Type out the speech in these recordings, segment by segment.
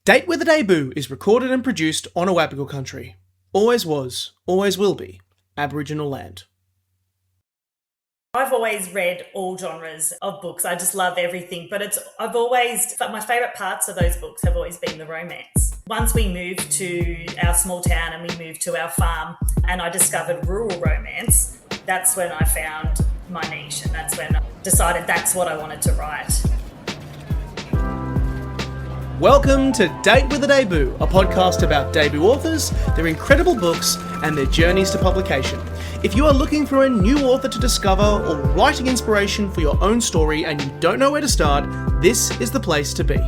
Date with a Debut is recorded and produced on Awabakal Country. Always was, always will be, Aboriginal land. I've always read all genres of books. I just love everything, but my favourite parts of those books have always been the romance. Once we moved to our small town and we moved to our farm and I discovered rural romance, that's when I found my niche, and that's when I decided that's what I wanted to write. Welcome to Date with a Debut, a podcast about debut authors, their incredible books, and their journeys to publication. If you are looking for a new author to discover or writing inspiration for your own story and you don't know where to start, this is the place to be.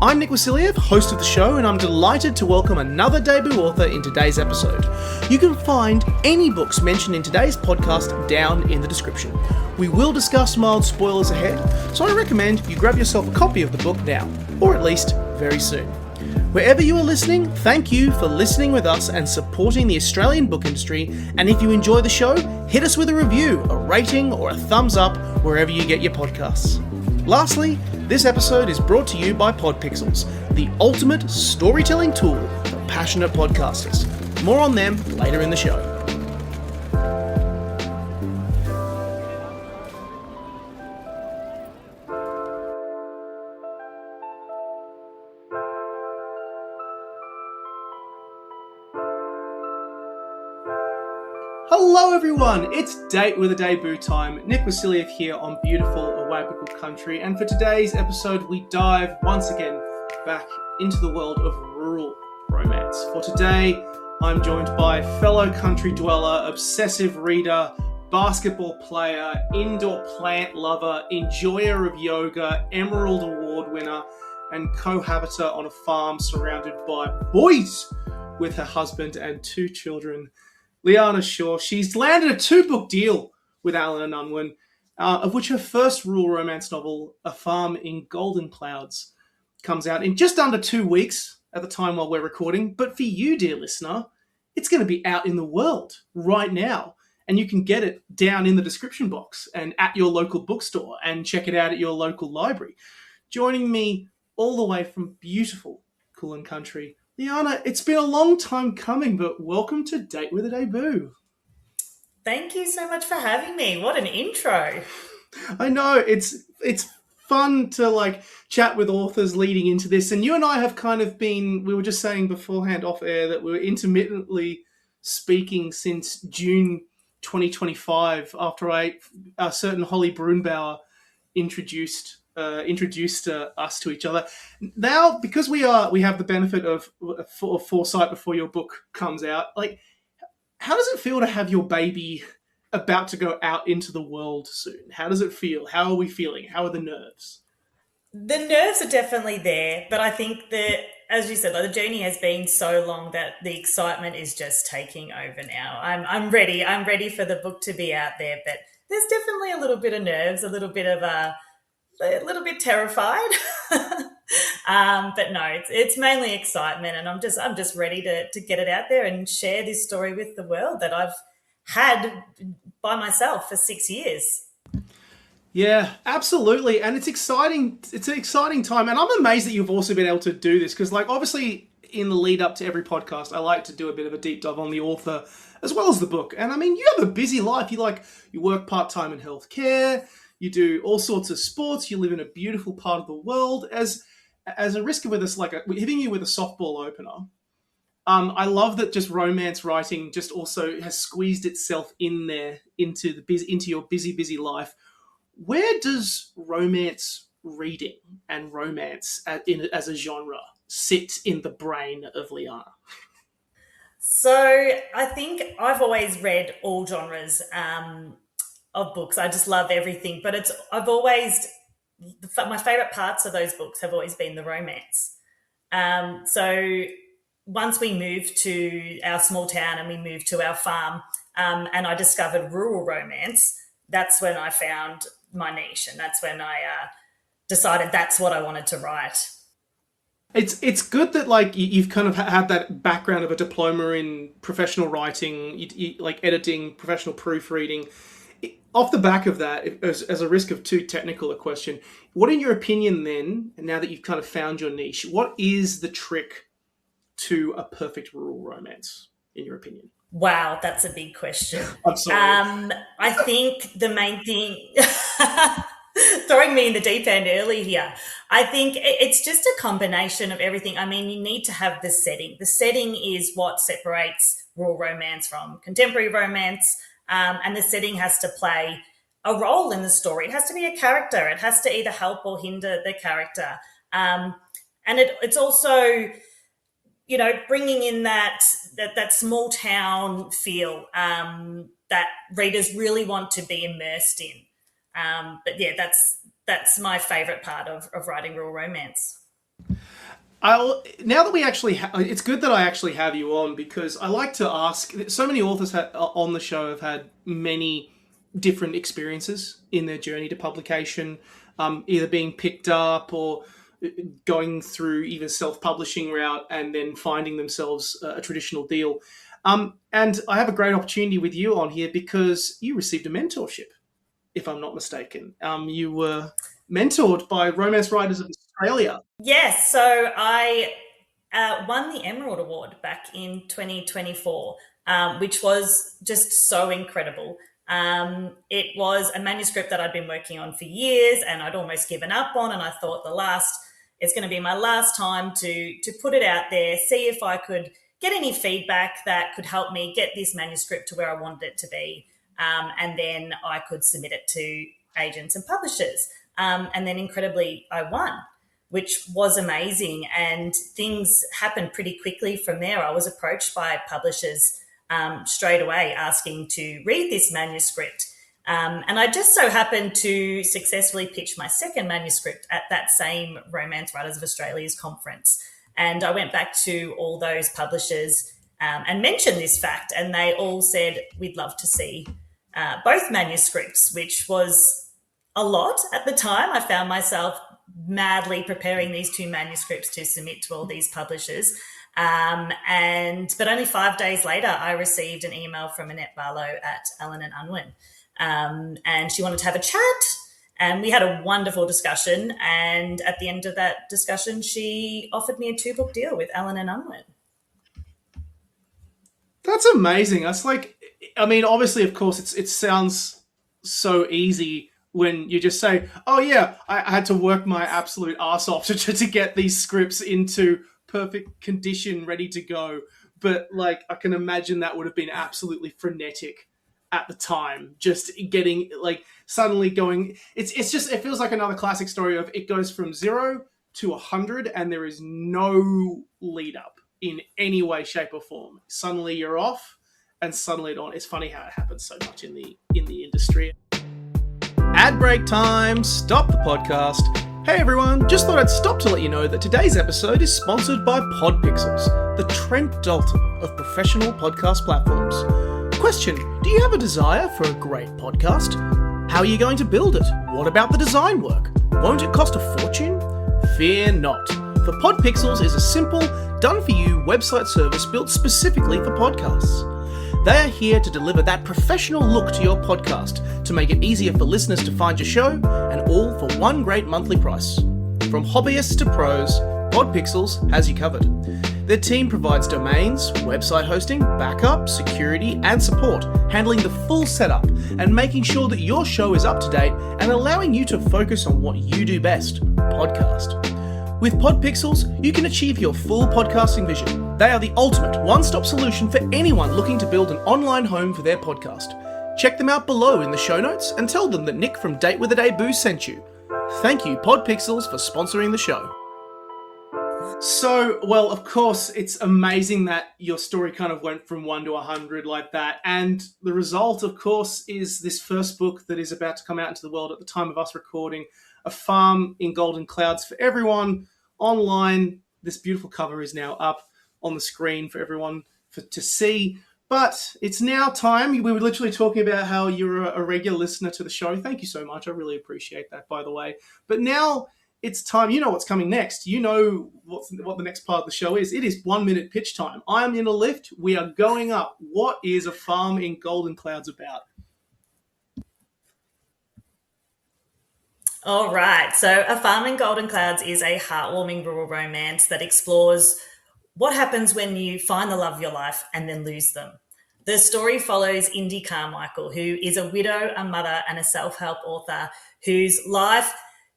I'm Nick Wasiliev, host of the show, and I'm delighted to welcome another debut author in today's episode. You can find any books mentioned in today's podcast down in the description. We will discuss mild spoilers ahead, so I recommend you grab yourself a copy of the book now, or at least very soon. Wherever you are listening, thank you for listening with us and supporting the Australian book industry, and if you enjoy the show, hit us with a review, a rating, or a thumbs up wherever you get your podcasts. Lastly, this episode is brought to you by Podpixels, the ultimate storytelling tool for passionate podcasters. More on them later in the show. Hello everyone, it's Date with a Debut time. Nick Wasiliev here on beautiful Awabakal Country, and for today's episode we dive once again back into the world of rural romance. For today, I'm joined by fellow country dweller, obsessive reader, basketball player, indoor plant lover, enjoyer of yoga, Emerald Award winner, and cohabiter on a farm surrounded by boys with her husband and two children, Leearna Shaw. She's landed a 2-book deal with Allen and Unwin, of which her first rural romance novel, A Farm in Golden Clouds, comes out in just under 2 weeks at the time while we're recording. But for you, dear listener, it's going to be out in the world right now. And you can get it down in the description box and at your local bookstore and check it out at your local library. Joining me all the way from beautiful Coolin Country, Leearna, it's been a long time coming, but welcome to Date with a Debut. Thank you so much for having me. What an intro. I know, it's fun to chat with authors leading into this, and you and I have kind of been, we were just saying beforehand off air that we were intermittently speaking since June 2025 after a certain Holly Brunbauer introduced us to each other. Now, because we have the benefit of foresight before your book comes out, how does it feel to have your baby about to go out into the world soon? How does it feel? How are we feeling? How are the nerves? The nerves are definitely there, but I think that, as you said, the journey has been so long that the excitement is just taking over now. I'm ready. I'm ready for the book to be out there, but there's definitely a little bit of nerves, a little bit terrified. But no, it's mainly excitement, and I'm just ready to get it out there and share this story with the world that I've had by myself for 6 years. Yeah, absolutely. And it's exciting. It's an exciting time. And I'm amazed that you've also been able to do this because, obviously in the lead up to every podcast, I like to do a bit of a deep dive on the author as well as the book. And I mean, you have a busy life. You work part-time in healthcare. You do all sorts of sports. You live in a beautiful part of the world. As a risk with us, hitting you with a softball opener. I love that just romance writing just also has squeezed itself in there into your busy life. Where does romance reading and romance as a genre sit in the brain of Leearna? So I think I've always read all genres of books. I just love everything, but my favourite parts of those books have always been the romance. So once we moved to our small town and we moved to our farm and I discovered rural romance, that's when I found my niche, and that's when I decided that's what I wanted to write. It's good that you've kind of had that background of a diploma in professional writing, editing, professional proofreading. off the back of that, as a risk of too technical a question, what in your opinion then, now that you've kind of found your niche, what is the trick to a perfect rural romance, in your opinion? Wow, that's a big question. I'm sorry. I think the main thing, throwing me in the deep end early here, I think it's just a combination of everything. I mean, you need to have the setting. The setting is what separates rural romance from contemporary romance, and the setting has to play a role in the story. It has to be a character. It has to either help or hinder the character. And it's also, you know, bringing in that small town feel that readers really want to be immersed in. But yeah, that's my favourite part of writing rural romance. Now that we actually, it's good that I actually have you on, because I like to ask. So many authors on the show have had many different experiences in their journey to publication, either being picked up or going through even self-publishing route and then finding themselves a traditional deal. And I have a great opportunity with you on here because you received a mentorship, if I'm not mistaken. You were mentored by Romance Writers of Australia. Yes, so I won the Emerald Award back in 2024, which was just so incredible. It was a manuscript that I'd been working on for years and I'd almost given up on, and I thought it's going to be my last time to put it out there, see if I could get any feedback that could help me get this manuscript to where I wanted it to be, and then I could submit it to agents and publishers. And then incredibly, I won, which was amazing. And things happened pretty quickly from there. I was approached by publishers straight away asking to read this manuscript. And I just so happened to successfully pitch my second manuscript at that same Romance Writers of Australia's conference. And I went back to all those publishers and mentioned this fact, and they all said, we'd love to see both manuscripts, which was a lot at the time. I found myself madly preparing these two manuscripts to submit to all these publishers. But only 5 days later, I received an email from Annette Barlow at Allen and Unwin. And she wanted to have a chat, and we had a wonderful discussion. And at the end of that discussion, she offered me a 2-book deal with Allen and Unwin. That's amazing. That's like, I mean, obviously, of course, it sounds so easy when you just say, oh yeah, I had to work my absolute arse off to get these scripts into perfect condition, ready to go. But like, I can imagine that would have been absolutely frenetic at the time, just getting like suddenly going. It feels like another classic story of it goes from 0 to 100 and there is no lead up in any way, shape or form. Suddenly you're off and suddenly it's on. It's funny how it happens so much in the industry. Ad break time. Stop the podcast. Hey everyone, just thought I'd stop to let you know that today's episode is sponsored by Podpixels, the Trent Dalton of professional podcast platforms. Question, do you have a desire for a great podcast? How are you going to build it? What about the design work? Won't it cost a fortune? Fear not, for Podpixels is a simple, done-for-you website service built specifically for podcasts. They are here to deliver that professional look to your podcast to make it easier for listeners to find your show, and all for one great monthly price. From hobbyists to pros, Podpixels has you covered. Their team provides domains, website hosting, backup, security, and support, handling the full setup and making sure that your show is up to date and allowing you to focus on what you do best, podcast. With Podpixels, you can achieve your full podcasting vision. They are the ultimate one-stop solution for anyone looking to build an online home for their podcast. Check them out below in the show notes and tell them that Nick from Date with a Debut sent you. Thank you, Podpixels, for sponsoring the show. So, well, of course, it's amazing that your story kind of went from 1 to 100 like that. And the result, of course, is this first book that is about to come out into the world at the time of us recording, A Farm in Golden Clouds, for everyone online. This beautiful cover is now up on the screen for everyone to see. But it's now time. We were literally talking about how you're a regular listener to the show. Thank you so much. I really appreciate that, by the way. But now it's time. You know what's coming next. You know what the next part of the show is. It is 1 minute pitch time. I'm in a lift. We are going up. What is A Farm in Golden Clouds about? All right. So, A Farm in Golden Clouds is a heartwarming rural romance that explores what happens when you find the love of your life and then lose them. The story follows Indy Carmichael, who is a widow, a mother, and a self help author whose life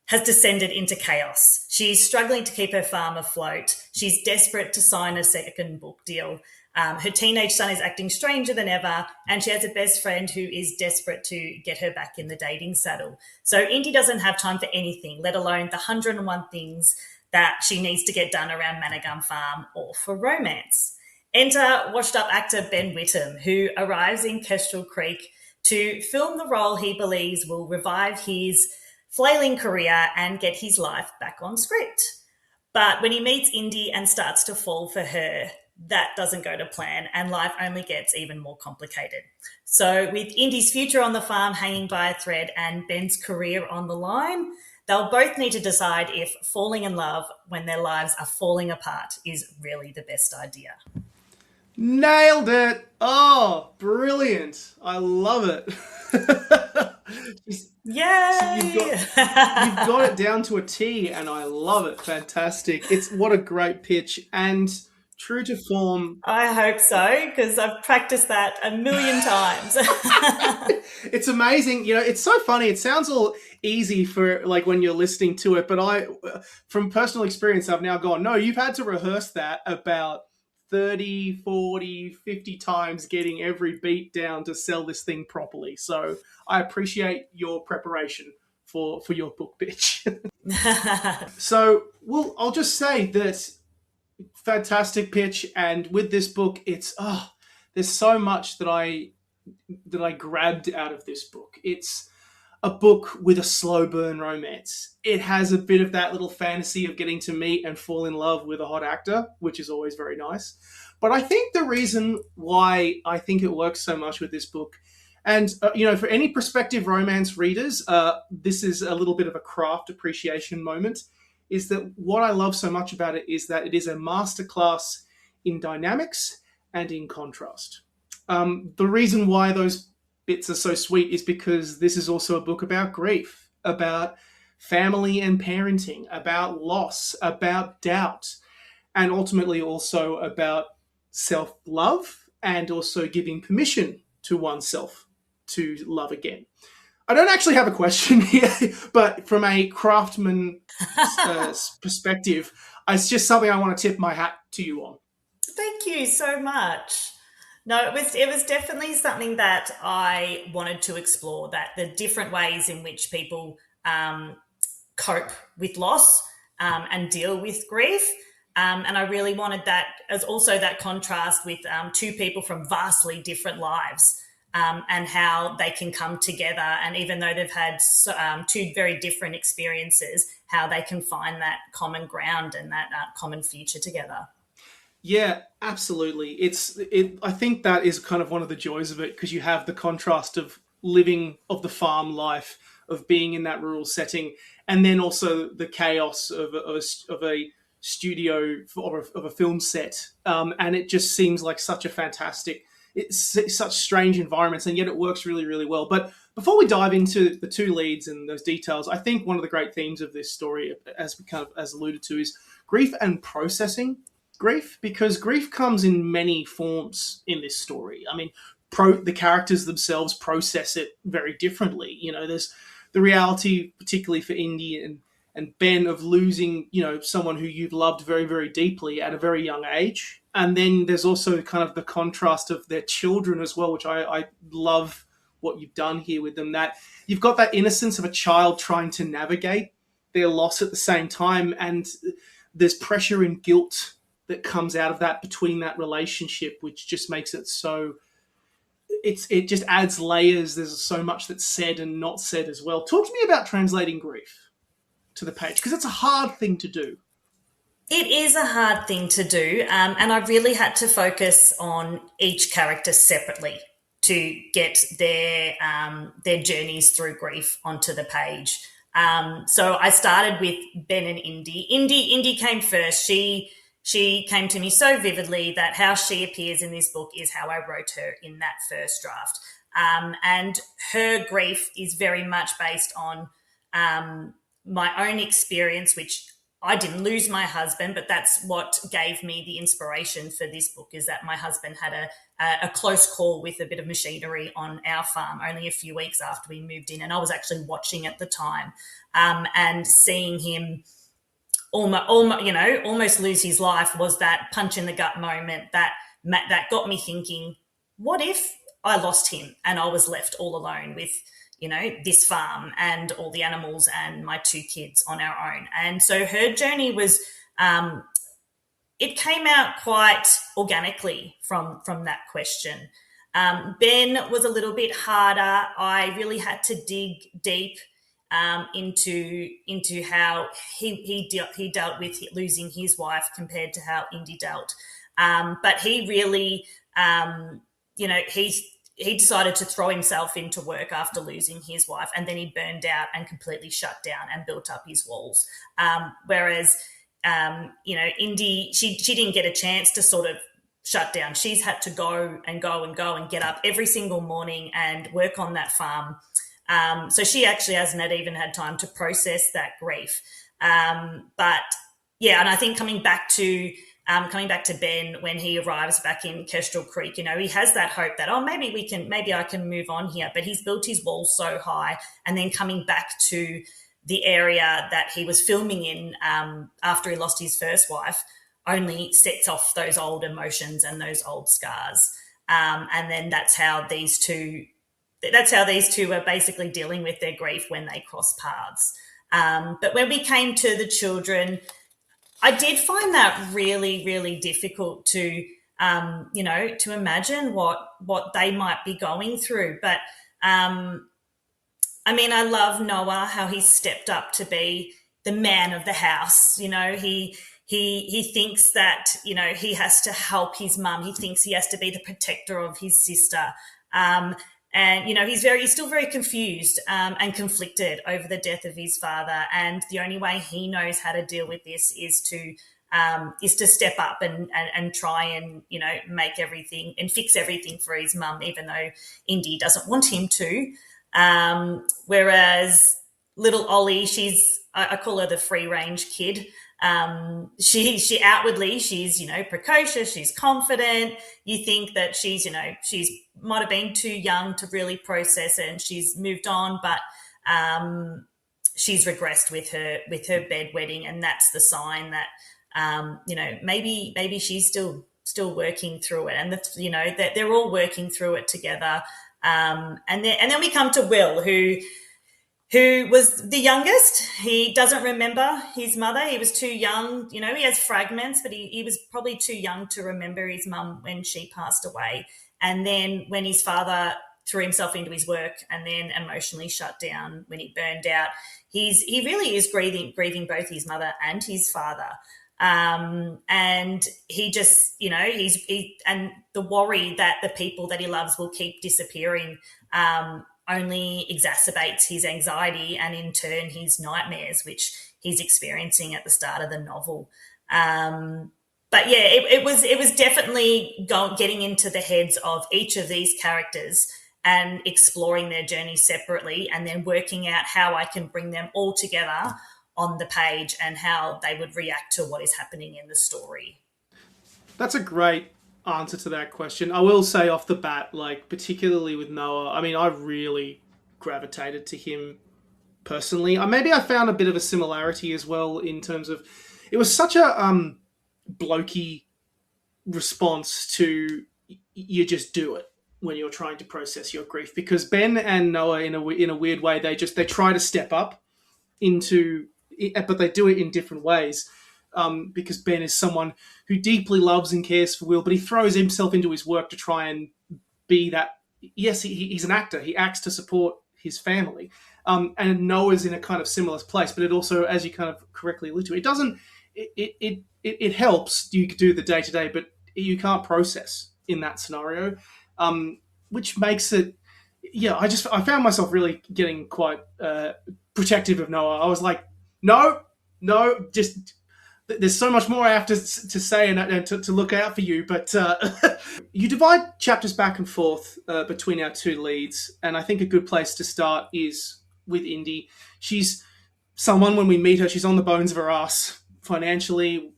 has descended into chaos. She's struggling to keep her farm afloat. She's desperate to sign a second book deal. Her teenage son is acting stranger than ever, and she has a best friend who is desperate to get her back in the dating saddle. So Indy doesn't have time for anything, let alone the 101 things that she needs to get done around Manigum Farm or for romance. Enter washed-up actor Ben Whittam, who arrives in Kestrel Creek to film the role he believes will revive his flailing career and get his life back on script. But when he meets Indy and starts to fall for her, that doesn't go to plan and life only gets even more complicated. So with Indy's future on the farm hanging by a thread and Ben's career on the line, they'll both need to decide if falling in love when their lives are falling apart is really the best idea. Nailed it! Oh, brilliant! I love it. Yay! You've got it down to a T, and I love it. Fantastic! It's what a great pitch, and true to form. I hope so, because I've practiced that a million times. It's amazing. You know, it's so funny. It sounds all easy for like when you're listening to it, but from personal experience, I've now gone, no, you've had to rehearse that about 30, 40, 50 times, getting every beat down to sell this thing properly. So I appreciate your preparation for your book pitch. So, well, I'll just say that fantastic pitch, and with this book, there's so much that I grabbed out of this book. It's a book with a slow burn romance. It has a bit of that little fantasy of getting to meet and fall in love with a hot actor, which is always very nice. But I think the reason why I think it works so much with this book, and for any prospective romance readers, this is a little bit of a craft appreciation moment, is that what I love so much about it is that it is a masterclass in dynamics and in contrast. The reason why those bits are so sweet is because this is also a book about grief, about family and parenting, about loss, about doubt, and ultimately also about self-love and also giving permission to oneself to love again. I don't actually have a question here, but from a craftsman perspective, it's just something I want to tip my hat to you on. Thank you so much. No, it was definitely something that I wanted to explore, that the different ways in which people cope with loss and deal with grief. And I really wanted that as also that contrast with two people from vastly different lives and how they can come together. And even though they've had two very different experiences, how they can find that common ground and that common future together. Yeah, absolutely. I think that is kind of one of the joys of it, because you have the contrast of living of the farm life, of being in that rural setting, and then also the chaos of a studio of a film set. And it just seems like such a fantastic, it's such strange environments, and yet it works really, really well. But before we dive into the two leads and those details, I think one of the great themes of this story, as we as alluded to, is grief and processing grief, because grief comes in many forms in this story. I mean, the characters themselves process it very differently. There's the reality, particularly for Indy and Ben, of losing, someone who you've loved very, very deeply at a very young age. And then there's also kind of the contrast of their children as well, which I love what you've done here with them, that you've got that innocence of a child trying to navigate their loss at the same time. And there's pressure and guilt that comes out of that between that relationship, which just makes it so, it just adds layers. There's so much that's said and not said as well. Talk to me about translating grief to the page, because it's a hard thing to do. It is a hard thing to do, and I really had to focus on each character separately to get their journeys through grief onto the page. So I started with Ben and Indy. Indy came first. She came to me so vividly that how she appears in this book is how I wrote her in that first draft. And her grief is very much based on my own experience, which I didn't lose my husband, but that's what gave me the inspiration for this book, is that my husband had a close call with a bit of machinery on our farm only a few weeks after we moved in. And I was actually watching at the time, and seeing him almost lose his life was that punch in the gut moment that got me thinking, what if I lost him and I was left all alone with, this farm and all the animals and my 2 kids on our own? And so her journey was, it came out quite organically from that question. Ben was a little bit harder. I really had to dig deep into how he dealt with losing his wife compared to how Indy dealt. But he really, he decided to throw himself into work after losing his wife, and then he burned out and completely shut down and built up his walls. Whereas, Indy, she didn't get a chance to sort of shut down. She's had to go and get up every single morning and work on that farm. So she actually hasn't even had time to process that grief. But yeah, and I think coming back to Ben when he arrives back in Kestrel Creek, he has that hope that, maybe I can move on here. But he's built his walls so high, and then coming back to the area that he was filming in after he lost his first wife only sets off those old emotions and those old scars. And then that's how these two are basically dealing with their grief when they cross paths. But when we came to the children, I did find that really, really difficult to imagine what they might be going through. But I love Noah, how he stepped up to be the man of the house. He thinks that, he has to help his mum. He thinks he has to be the protector of his sister. And, he's still very confused and conflicted over the death of his father. And the only way he knows how to deal with this is to step up and try and, make everything and fix everything for his mum, even though Indy doesn't want him to. Whereas little Ollie, I call her the free range kid. She outwardly, she's, precocious, she's confident. You think that she's might have been too young to really process it, and she's moved on, but she's regressed with her bedwetting, and that's the sign that maybe she's still working through it, and that they're all working through it together. And then we come to Will, who was the youngest. He doesn't remember his mother. He was too young. He has fragments, but he was probably too young to remember his mum when she passed away. And then when his father threw himself into his work and then emotionally shut down when he burned out, he really is grieving both his mother and his father. And he just, and the worry that the people that he loves will keep disappearing, only exacerbates his anxiety and in turn his nightmares, which he's experiencing at the start of the novel. But yeah, it was definitely getting into the heads of each of these characters and exploring their journey separately, and then working out how I can bring them all together on the page and how they would react to what is happening in the story. That's a great answer to that question. I will say off the bat, particularly with Noah, I really gravitated to him personally. Maybe I found a bit of a similarity as well in terms of it was such a blokey response to you just do it when you're trying to process your grief, because Ben and Noah in a weird way they try to step up into it, but they do it in different ways. Because Ben is someone who deeply loves and cares for Will, but he throws himself into his work to try and be that. Yes, he's an actor. He acts to support his family. And Noah's in a kind of similar place, but it also, as you kind of correctly allude to, it doesn't. It helps you do the day-to-day, but you can't process in that scenario, which makes it. Yeah, I found myself really getting quite protective of Noah. I was like, no, just. There's so much more I have to say and to look out for you, but you divide chapters back and forth between our two leads, and I think a good place to start is with Indy. She's someone, when we meet her, she's on the bones of her ass financially.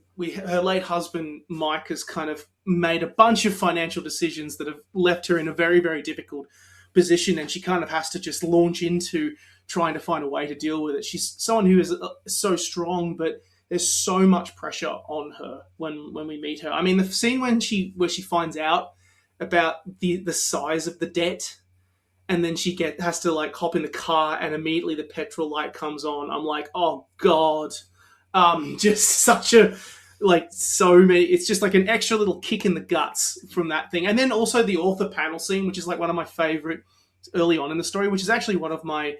Her late husband Mike has kind of made a bunch of financial decisions that have left her in a very, very difficult position, and she kind of has to just launch into trying to find a way to deal with it. She's someone who is so strong, but there's so much pressure on her when we meet her. I mean, the scene where she finds out about the size of the debt, and then she has to like hop in the car, and immediately the petrol light comes on. I'm like, oh god, just such a so many. It's just like an extra little kick in the guts from that thing. And then also the author panel scene, which is like one of my favorite early on in the story, which is actually one of my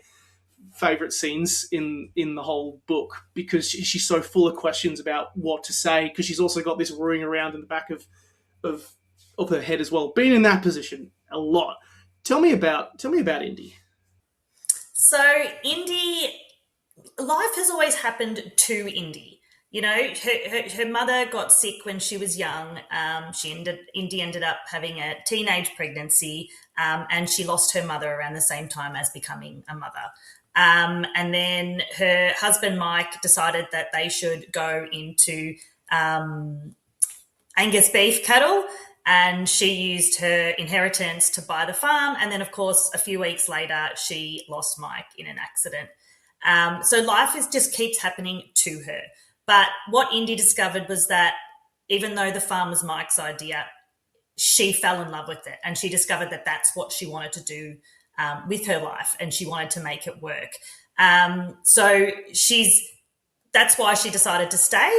favorite scenes in the whole book, because she's so full of questions about what to say, because she's also got this worrying around in the back of her head as well. Been in that position a lot. Tell me about Indy. So Indy, life has always happened to Indy. You know, her mother got sick when she was young. Indy ended up having a teenage pregnancy, and she lost her mother around the same time as becoming a mother. And then her husband Mike decided that they should go into Angus beef cattle, and she used her inheritance to buy the farm. And then, of course, a few weeks later, she lost Mike in an accident. So life just keeps happening to her. But what Indy discovered was that even though the farm was Mike's idea, she fell in love with it, and she discovered that that's what she wanted to do with her life, and she wanted to make it work. So that's why she decided to stay.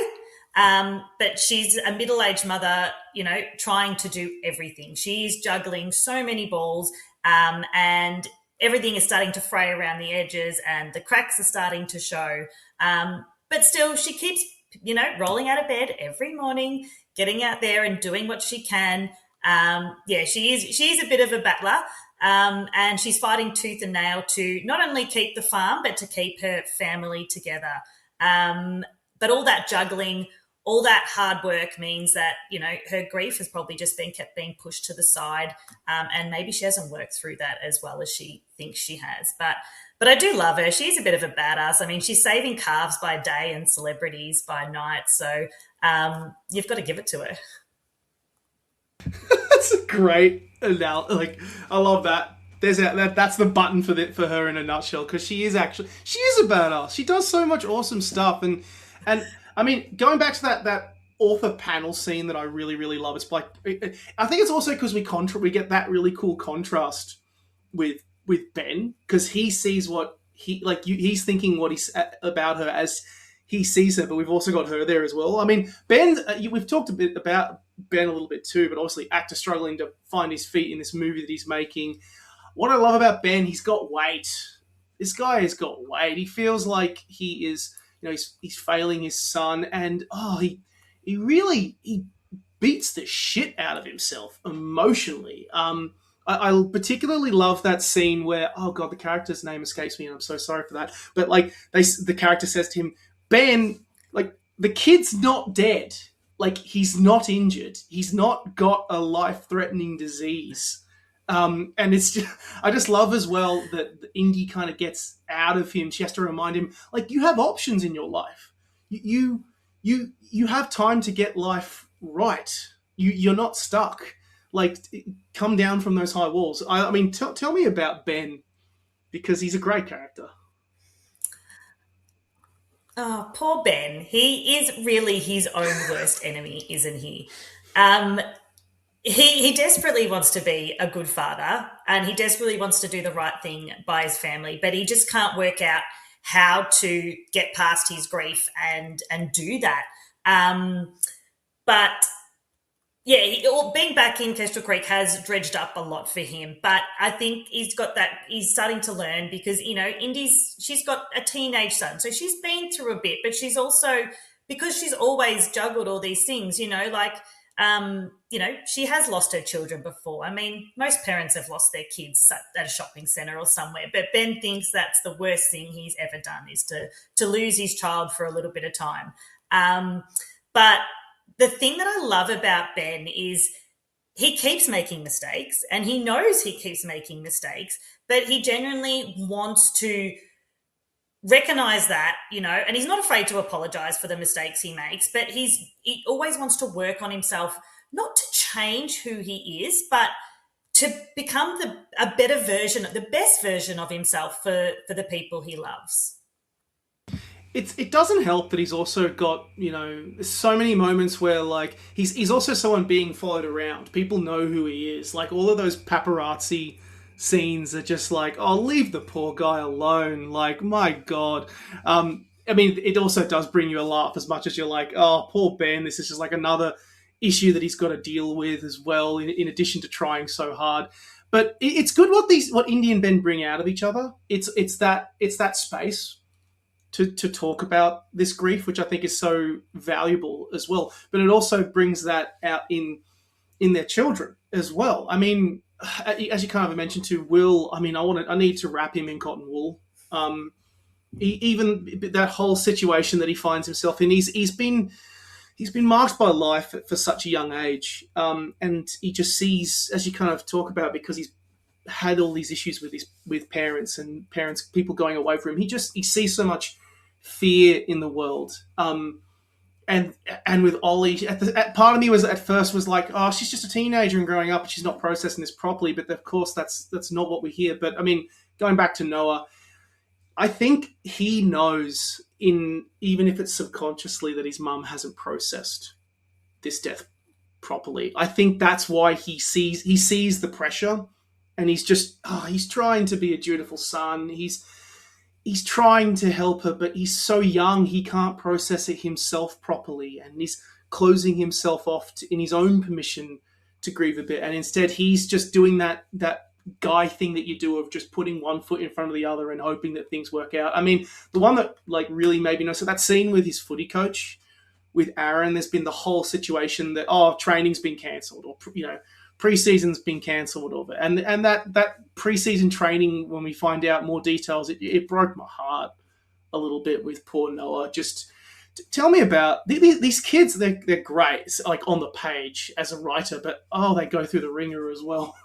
But she's a middle-aged mother, you know, trying to do everything. She's juggling so many balls, and everything is starting to fray around the edges, and the cracks are starting to show. But still, she keeps, you know, rolling out of bed every morning, getting out there and doing what she can. She is a bit of a battler, and she's fighting tooth and nail to not only keep the farm, but to keep her family together. But all that juggling, all that hard work means that, you know, her grief has probably just kept being pushed to the side, and maybe she hasn't worked through that as well as she thinks she has. But I do love her. She's a bit of a badass. I mean, she's saving calves by day and celebrities by night. So you've got to give it to her. That's a great analogy. Like, I love that. That's the button for her in a nutshell, because she is a badass. She does so much awesome stuff, and I mean, going back to that author panel scene that I really, really love. It's like, I think it's also because we get that really cool contrast with Ben, because he sees what he's thinking what he's about her as he sees her, but we've also got her there as well. I mean, Ben, we've talked a bit about Ben a little bit too, but obviously actor struggling to find his feet in this movie that he's making. What I love about Ben, he's got weight. This guy has got weight. He feels like he is, you know, he's failing his son, and he really beats the shit out of himself emotionally. I particularly love that scene where, oh god, the character's name escapes me, and I'm so sorry for that. But like, the character says to him, Ben, like, the kid's not dead. Like, he's not injured. He's not got a life-threatening disease. And it's just, I just love as well that Indy kind of gets out of him. She has to remind him, like, you have options in your life. You have time to get life right. You're not stuck. Like, come down from those high walls. I mean, tell me about Ben, because he's a great character. Oh, poor Ben. He is really his own worst enemy, isn't he? He desperately wants to be a good father, and he desperately wants to do the right thing by his family, but he just can't work out how to get past his grief and do that. But yeah, being back in Kestrel Creek has dredged up a lot for him, but I think he's starting to learn, because, you know, she's got a teenage son, so she's been through a bit, but she's also, because she's always juggled all these things, you know, like, you know, she has lost her children before. I mean, most parents have lost their kids at a shopping centre or somewhere, but Ben thinks that's the worst thing he's ever done, is to lose his child for a little bit of time. But the thing that I love about Ben is he keeps making mistakes, and he knows he keeps making mistakes, but he genuinely wants to recognize that, and he's not afraid to apologize for the mistakes he makes, but he always wants to work on himself, not to change who he is, but to become a better version, the best version of himself for the people he loves. It doesn't help that he's also got, so many moments where, like, he's also someone being followed around. People know who he is. Like, all of those paparazzi scenes are just like, oh, leave the poor guy alone. Like, my God. I mean, it also does bring you a laugh as much as you're like, oh, poor Ben. This is just like another issue that he's got to deal with as well, in addition to trying so hard. But it's good what Indy and Ben bring out of each other. It's that space to talk about this grief, which I think is so valuable as well. But it also brings that out in their children as well. I mean, as you kind of mentioned to Will, I mean, I need to wrap him in cotton wool. Even that whole situation that he finds himself in, he's been marked by life for such a young age, and he just sees, as you kind of talk about, because he's had all these issues with parents, people going away from him. He sees so much fear in the world, and with Ollie, part of me was at first like, oh, she's just a teenager and growing up, and she's not processing this properly. But of course, that's not what we hear. But I mean, going back to Noah, I think he knows, even if it's subconsciously, that his mum hasn't processed this death properly. I think that's why he sees the pressure, and he's trying to be a dutiful son. He's trying to help her, but he's so young, he can't process it himself properly, and he's closing himself off in his own permission to grieve a bit. And instead, he's just doing that guy thing that you do of just putting one foot in front of the other and hoping that things work out. I mean, the one that like really made me know, so that scene with his footy coach with Aaron, there's been the whole situation that, oh, training's been cancelled, or pre-season's been cancelled, or and that pre-season training, when we find out more details, it broke my heart a little bit with poor Noah. Just tell me about these kids. They're great, like on the page as a writer, but they go through the ringer as well.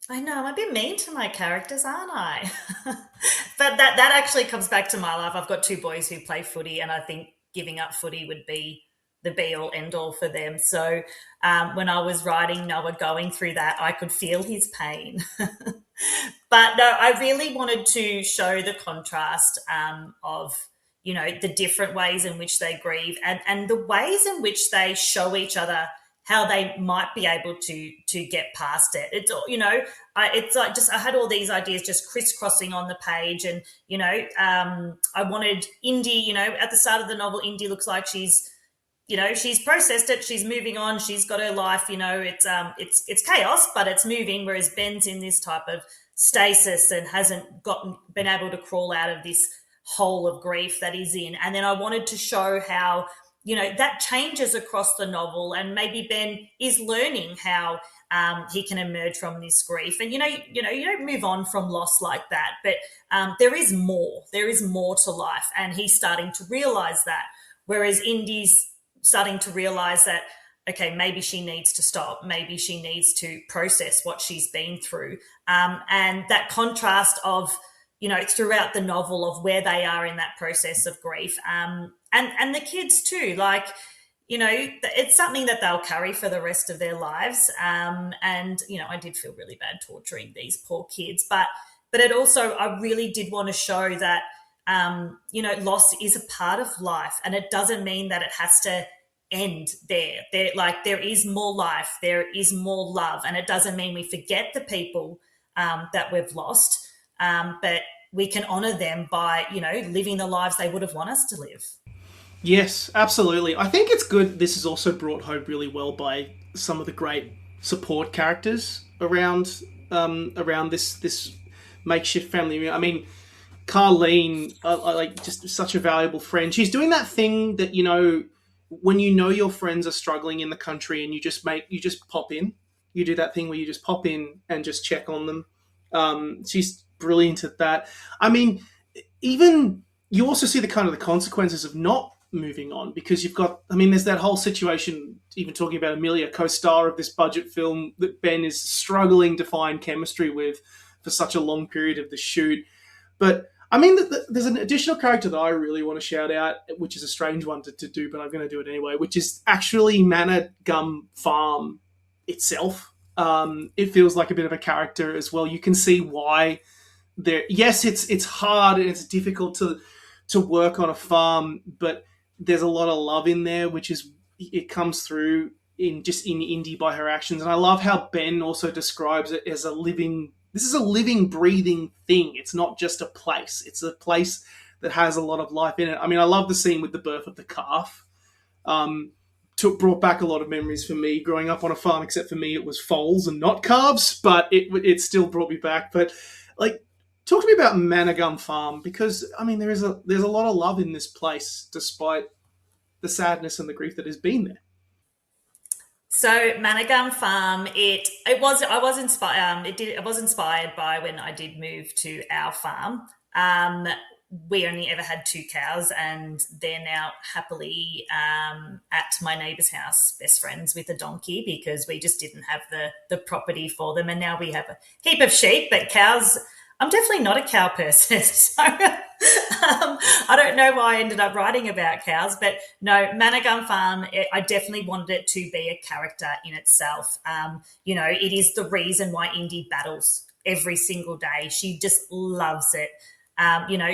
I know, I'm a bit mean to my characters, aren't I? But that actually comes back to my life. I've got two boys who play footy, and I think giving up footy would be the be-all, end-all for them. So when I was writing Noah going through that, I could feel his pain. But no, I really wanted to show the contrast of, the different ways in which they grieve, and the ways in which they show each other how they might be able to get past it. It's, it's like just, I had all these ideas just crisscrossing on the page, and, I wanted Indy, at the start of the novel, Indy looks like she's processed it, she's moving on, she's got her life, it's chaos, but it's moving, whereas Ben's in this type of stasis and hasn't been able to crawl out of this hole of grief that he's in. And then I wanted to show how, that changes across the novel, and maybe Ben is learning how he can emerge from this grief. And, you don't move on from loss like that, but there is more to life, and he's starting to realize that, whereas Indy's starting to realize that, okay, maybe she needs to stop, maybe she needs to process what she's been through. And that contrast of, throughout the novel of where they are in that process of grief. And the kids too, like, it's something that they'll carry for the rest of their lives. And, I did feel really bad torturing these poor kids, but it also, I really did want to show that, loss is a part of life, and it doesn't mean that it has to end there. There is more life, there is more love, and it doesn't mean we forget the people that we've lost, but we can honour them by, living the lives they would have wanted us to live. Yes, absolutely. I think it's good. This is also brought home really well by some of the great support characters around this makeshift family. I mean, Carlene, like, just such a valuable friend. She's doing that thing that, when your friends are struggling in the country, and you just pop in. You do that thing where you just pop in and just check on them. She's brilliant at that. I mean, even you also see the consequences of not moving on, because there's that whole situation, even talking about Amelia, co-star of this budget film, that Ben is struggling to find chemistry with for such a long period of the shoot. But I mean, there's an additional character that I really want to shout out, which is a strange one to do, but I'm going to do it anyway, which is actually Mana Gum Farm itself. It feels like a bit of a character as well. You can see why there. Yes, it's hard and it's difficult to work on a farm, but there's a lot of love in there, which is it comes through in Indy by her actions. And I love how Ben also describes it as a living. This is a living, breathing thing. It's not just a place. It's a place that has a lot of life in it. I mean, I love the scene with the birth of the calf. Brought back a lot of memories for me growing up on a farm. Except for me, it was foals and not calves, but it still brought me back. But like, talk to me about Managum Farm, because I mean, there's a lot of love in this place, despite the sadness and the grief that has been there. So Managum Farm, I was inspired by when I did move to our farm. We only ever had 2 cows, and they're now happily at my neighbour's house, best friends with a donkey, because we just didn't have the property for them. And now we have a heap of sheep, but cows, I'm definitely not a cow person. So I don't know why I ended up writing about cows, but no, Managum Farm, I definitely wanted it to be a character in itself. It is the reason why Indy battles every single day. She just loves it.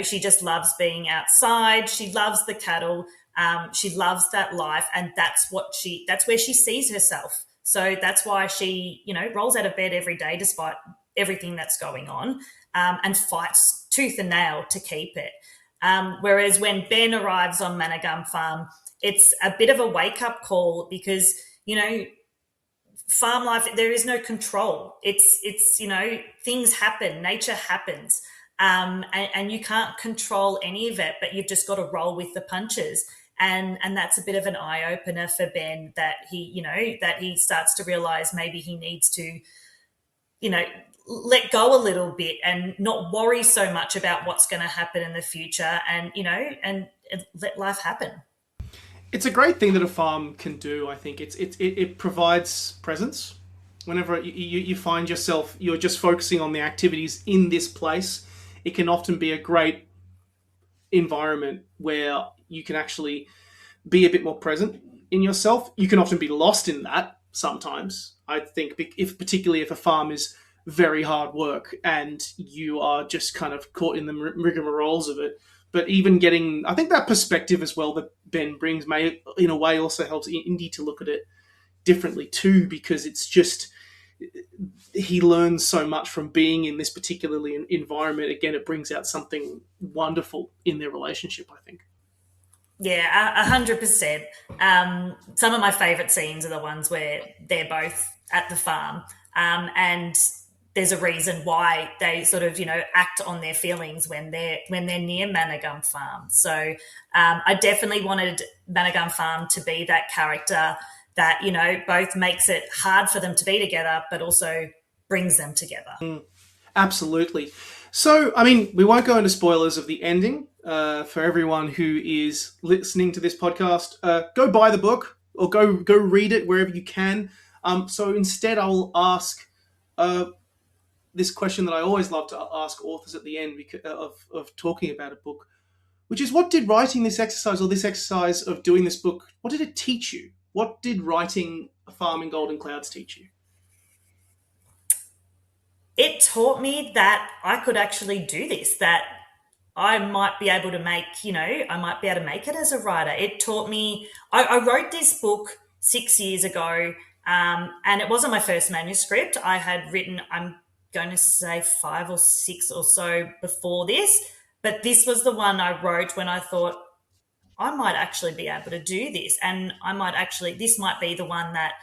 She just loves being outside. She loves the cattle. She loves that life, and that's where she sees herself. So that's why she, rolls out of bed every day despite everything that's going on, and fights tooth and nail to keep it. Whereas when Ben arrives on Managum Farm, it's a bit of a wake-up call because, farm life, there is no control. It's things happen, nature happens. And you can't control any of it, but you've just got to roll with the punches. And that's a bit of an eye-opener for Ben, that he starts to realise maybe he needs to, let go a little bit and not worry so much about what's going to happen in the future, and let life happen. It's a great thing that a farm can do. I think it provides presence. Whenever you find yourself, you're just focusing on the activities in this place, it can often be a great environment where you can actually be a bit more present in yourself. You can often be lost in that sometimes. I think particularly if a farm is very hard work and you are just kind of caught in the rigmaroles of it. But even getting, I think that perspective as well that Ben brings may, in a way, also helps Indy to look at it differently too, because it's just, he learns so much from being in this particular environment. Again, it brings out something wonderful in their relationship, I think. Yeah, 100%. Some of my favourite scenes are the ones where they're both at the farm, and there's a reason why they sort of, act on their feelings when they're near Managum Farm. So I definitely wanted Managum Farm to be that character that, both makes it hard for them to be together, but also brings them together. Absolutely. So, I mean, we won't go into spoilers of the ending. For everyone who is listening to this podcast, go buy the book or go read it wherever you can. So instead, I will ask this question that I always love to ask authors at the end of talking about a book, which is, what did writing this exercise, or this exercise of doing this book, what did it teach you? What did writing A Farm in Golden Clouds teach you? It taught me that I could actually do this, that I might be able to make, it as a writer. It taught me, I wrote this book 6 years ago, and it wasn't my first manuscript. I had written, I'm going to say 5 or 6 or so before this, but this was the one I wrote when I thought, I might actually be able to do this, and this might be the one that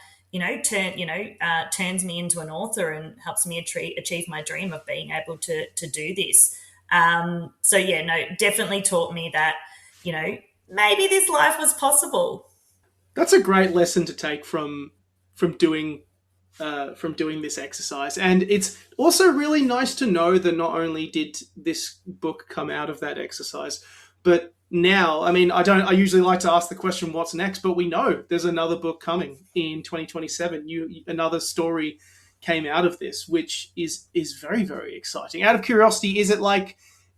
turns me into an author and helps me achieve my dream of being able to do this. Definitely taught me that maybe this life was possible. That's a great lesson to take from doing this exercise, and it's also really nice to know that not only did this book come out of that exercise, but now, I mean, I usually like to ask the question, what's next? But we know there's another book coming in 2027. Another story came out of this, which is very, very exciting. Out of curiosity, is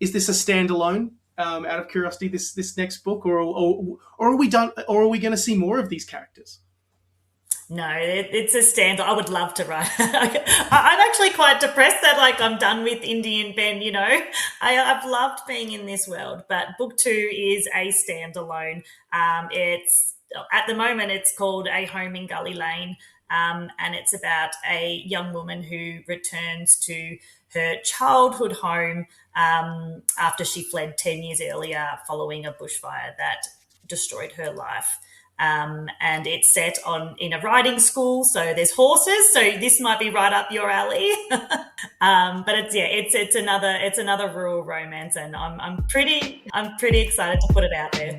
is this a standalone? Out of curiosity, this next book, or are we done? Or are we going to see more of these characters? No, it's a stand. I would love to write. I'm actually quite depressed that I'm done with Indian Ben. I've loved being in this world, but book 2 is a standalone. It's at the moment it's called A Home in Gully Lane, and it's about a young woman who returns to her childhood home after she fled 10 years earlier following a bushfire that destroyed her life. And it's set in a riding school, so there's horses. So this might be right up your alley. But it's another rural romance, and I'm pretty excited to put it out there.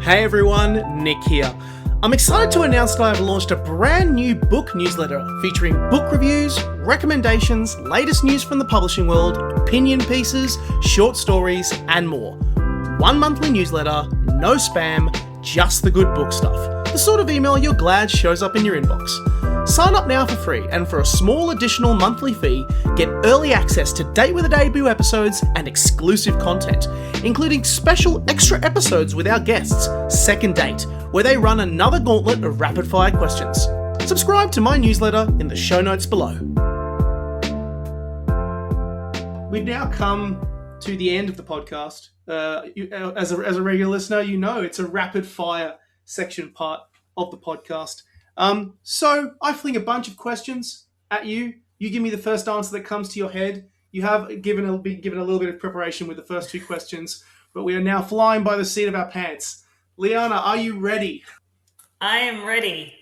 Hey everyone, Nick here. I'm excited to announce that I've launched a brand new book newsletter featuring book reviews, recommendations, latest news from the publishing world, opinion pieces, short stories, and more. One monthly newsletter, no spam, just the good book stuff. The sort of email you're glad shows up in your inbox. Sign up now for free, and for a small additional monthly fee, get early access to Date with a Debut episodes and exclusive content, including special extra episodes with our guests, Second Date, where they run another gauntlet of rapid-fire questions. Subscribe to my newsletter in the show notes below. We've now come to the end of the podcast. As a regular listener, you know it's a rapid fire section part of the podcast. So I fling a bunch of questions at you. You give me the first answer that comes to your head. You have been given a little bit of preparation with the first 2 questions, but we are now flying by the seat of our pants. Leearna, are you ready? I am ready.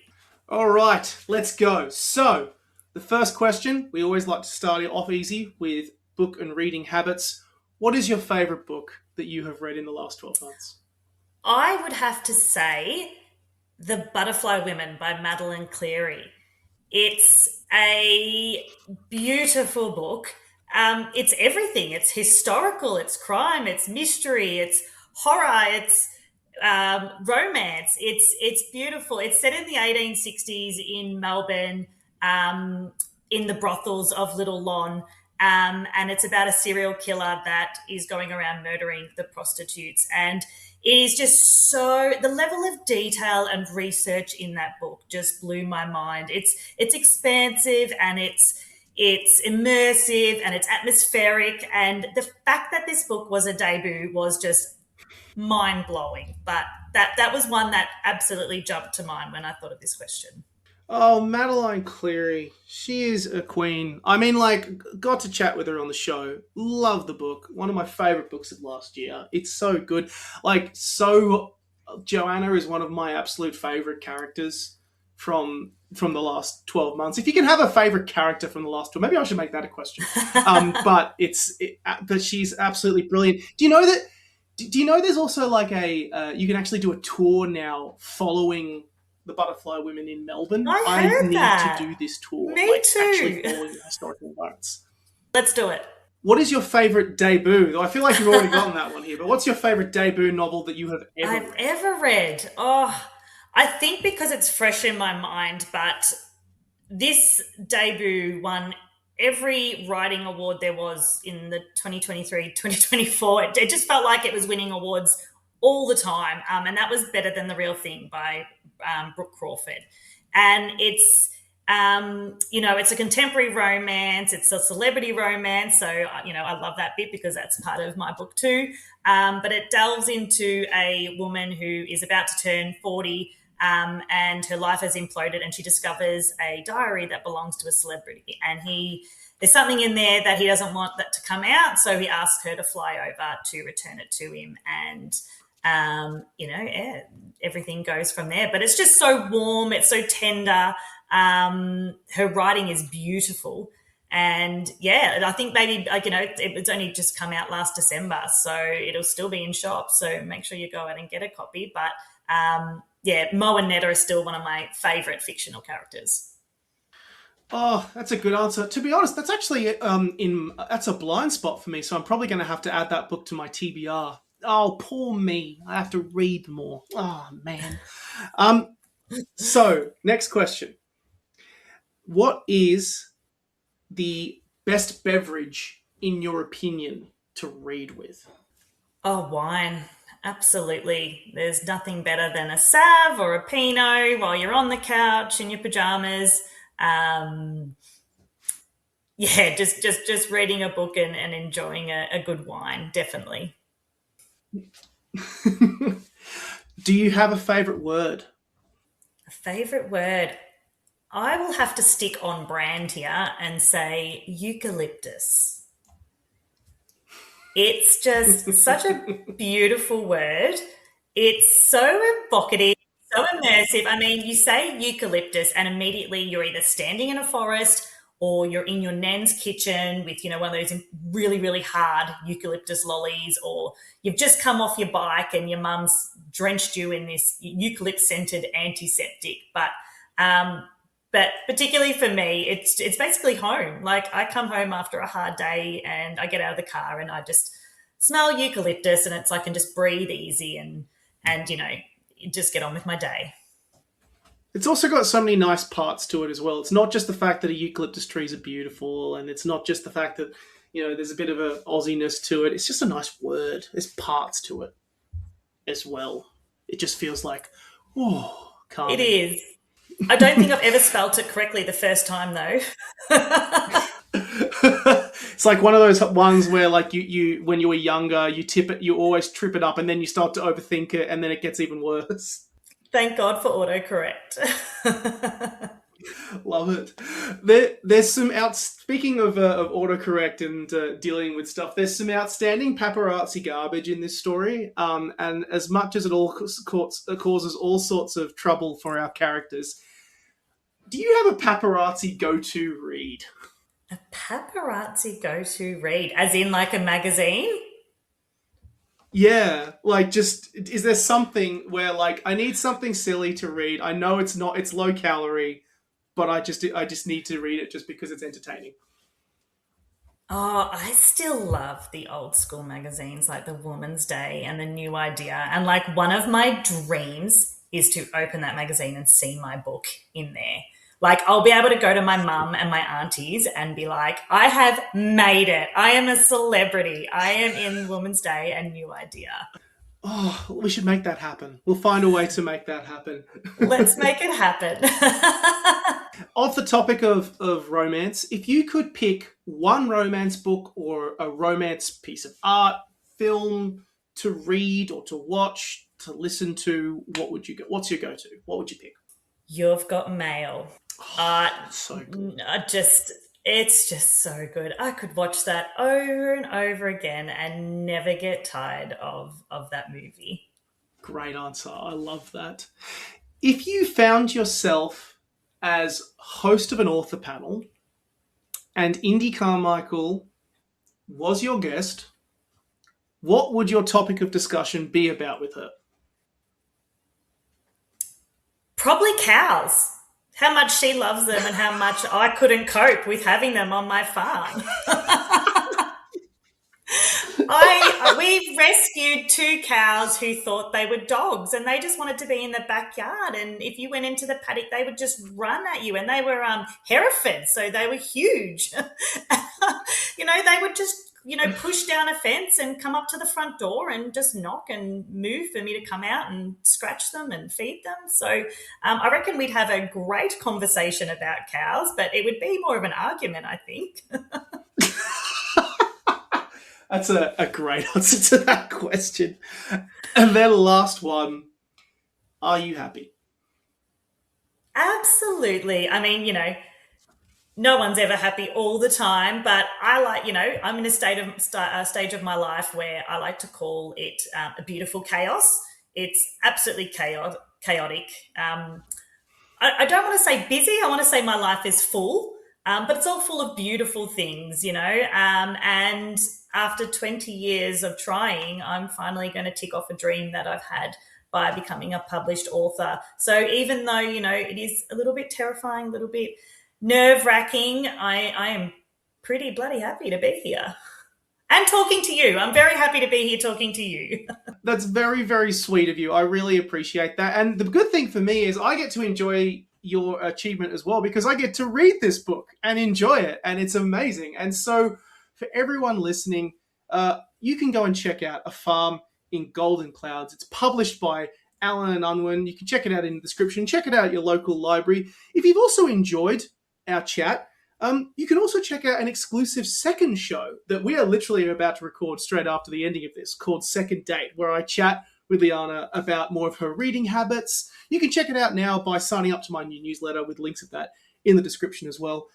All right, let's go. So the first question, we always like to start it off easy with book and reading habits. What is your favourite book that you have read in the last 12 months? I would have to say The Butterfly Women by Madeline Cleary. It's a beautiful book. It's everything. It's historical, it's crime, it's mystery, it's horror, it's romance. It's beautiful. It's set in the 1860s in Melbourne, in the brothels of Little Lon. And it's about a serial killer that is going around murdering the prostitutes. And it is just the level of detail and research in that book just blew my mind. It's expansive, and it's immersive, and it's atmospheric. And the fact that this book was a debut was just mind-blowing. But that was one that absolutely jumped to mind when I thought of this question. Oh, Madeline Cleary. She is a queen. I mean, got to chat with her on the show. Love the book. One of my favourite books of last year. It's so good. Joanna is one of my absolute favourite characters from the last 12 months. If you can have a favourite character from the last 12, maybe I should make that a question. But she's absolutely brilliant. Do you know that? Do you know there's also you can actually do a tour now following the Butterfly Women in Melbourne? I need to do this tour. Me too. Actually following the historical events. Let's do it. What is your favourite debut? I feel like you've already gotten that one here, but what's your favourite debut novel that you have ever read? Oh, I think because it's fresh in my mind, but this debut won every writing award there was in the 2023-2024. It just felt like it was winning awards all the time. And that was Better Than the Real Thing by Brooke Crawford. And it's, it's a contemporary romance. It's a celebrity romance. So, I love that bit because that's part of my book too. But it delves into a woman who is about to turn 40 and her life has imploded, and she discovers a diary that belongs to a celebrity. And there's something in there that he doesn't want that to come out. So he asks her to fly over to return it to him. And everything goes from there. But it's just so warm. It's so tender. Her writing is beautiful. And I think maybe, it's only just come out last December, so it'll still be in shops. So make sure you go out and get a copy. But Mo and Netta are still one of my favourite fictional characters. Oh, that's a good answer. To be honest, that's actually that's a blind spot for me. So I'm probably going to have to add that book to my TBR. Oh, poor me. I have to read more. Oh, man. So, next question. What is the best beverage in your opinion, to read with? Oh, wine. Absolutely. There's nothing better than a Sav or a Pinot while you're on the couch in your pajamas. Um, yeah, just reading a book and enjoying a good wine, definitely. Do you have a favourite word? A favorite word. I will have to stick on brand here and say eucalyptus. It's just such a beautiful word. It's so evocative, so immersive. I mean, you say eucalyptus, and immediately you're either standing in a forest or you're in your nan's kitchen with, one of those really, really hard eucalyptus lollies, or you've just come off your bike and your mum's drenched you in this eucalyptus scented antiseptic. But particularly for me, it's basically home. Like, I come home after a hard day and I get out of the car and I just smell eucalyptus, and it's like I can just breathe easy and just get on with my day. It's also got so many nice parts to it as well. It's not just the fact that eucalyptus trees are beautiful, and it's not just the fact that, there's a bit of a Aussiness to it. It's just a nice word. There's parts to it as well. It just feels like, oh, calming. It is. I don't think I've ever spelt it correctly the first time, though. It's like one of those ones where, like, you when you were younger, you tip it, you always trip it up, and then you start to overthink it, and then it gets even worse. Thank God for autocorrect. Love it. There's some speaking of autocorrect and dealing with stuff, there's some outstanding paparazzi garbage in this story. And as much as it all causes all sorts of trouble for our characters, do you have a paparazzi go-to read? A paparazzi go-to read, as in like a magazine? Yeah, like, just, is there something where, like, I need something silly to read? I know it's low calorie, but I just need to read it just because it's entertaining. Oh, I still love the old school magazines like the Woman's Day and the New Idea. And like, one of my dreams is to open that magazine and see my book in there. Like, I'll be able to go to my mum and my aunties and be like, I have made it. I am a celebrity. I am in Woman's Day and New Idea. Oh, we should make that happen. We'll find a way to make that happen. Let's make it happen. Off the topic of romance, if you could pick one romance book or a romance piece of art, film to read or to watch, to listen to, what would you go? What's your go-to? What would you pick? You've Got Mail. So good. It's just so good. I could watch that over and over again and never get tired of that movie. Great answer. I love that. If you found yourself as host of an author panel and Indy Carmichael was your guest, what would your topic of discussion be about with her? Probably cows. How much she loves them and how much I couldn't cope with having them on my farm. We rescued 2 cows who thought they were dogs, and they just wanted to be in the backyard. And if you went into the paddock, they would just run at you. And they were Herefords, so they were huge. They would just push down a fence and come up to the front door and just knock and move for me to come out and scratch them and feed them. So I reckon we'd have a great conversation about cows, but it would be more of an argument, I think. That's a great answer to that question. And then last one, are you happy? Absolutely. I mean, no one's ever happy all the time, but I like, I'm in a stage of my life where I like to call it a beautiful chaos. It's absolutely chaotic. I don't want to say busy. I want to say my life is full, but it's all full of beautiful things, and after 20 years of trying, I'm finally going to tick off a dream that I've had by becoming a published author. So even though, it is a little bit terrifying, a little bit nerve-wracking, I am pretty bloody happy to be here. And talking to you. I'm very happy to be here talking to you. That's very, very sweet of you. I really appreciate that. And the good thing for me is I get to enjoy your achievement as well, because I get to read this book and enjoy it, and it's amazing. And so for everyone listening, you can go and check out A Farm in Golden Clouds. It's published by Alan and Unwin. You can check it out in the description. Check it out at your local library. If you've also enjoyed our chat, you can also check out an exclusive second show that we are literally about to record straight after the ending of this, called Second Date, where I chat with Leearna about more of her reading habits. You can check it out now by signing up to my new newsletter with links of that in the description as well.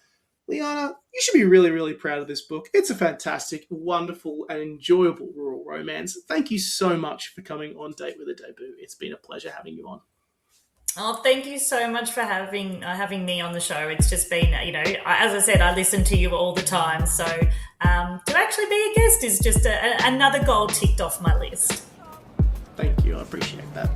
Leearna, you should be really, really proud of this book. It's a fantastic, wonderful, and enjoyable rural romance. Thank you so much for coming on Date with a Debut. It's been a pleasure having you on. Oh, thank you so much for having me on the show. It's just been, as I said, I listen to you all the time. So to actually be a guest is just another goal ticked off my list. Thank you. I appreciate that.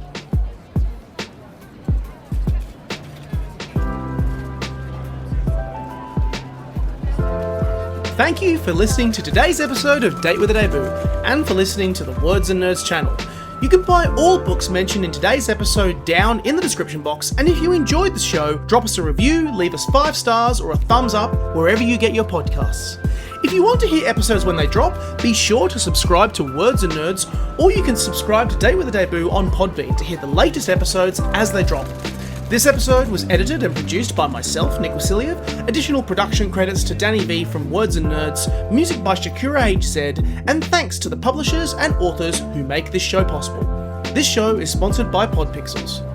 Thank you for listening to today's episode of Date with a Debut, and for listening to the Words and Nerds channel. You can buy all books mentioned in today's episode down in the description box, and if you enjoyed the show, drop us a review, leave us 5 stars or a thumbs up wherever you get your podcasts. If you want to hear episodes when they drop, be sure to subscribe to Words and Nerds, or you can subscribe to Date with a Debut on Podbean to hear the latest episodes as they drop. This episode was edited and produced by myself, Nick Wasiliev. Additional production credits to Dani V from Words and Nerds, music by Sakura HZ, and thanks to the publishers and authors who make this show possible. This show is sponsored by Podpixels.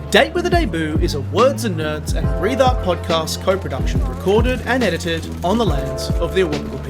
Date with a Debut is a Words and Nerds and Breathe Art podcast co-production, recorded and edited on the lands of the Awabakal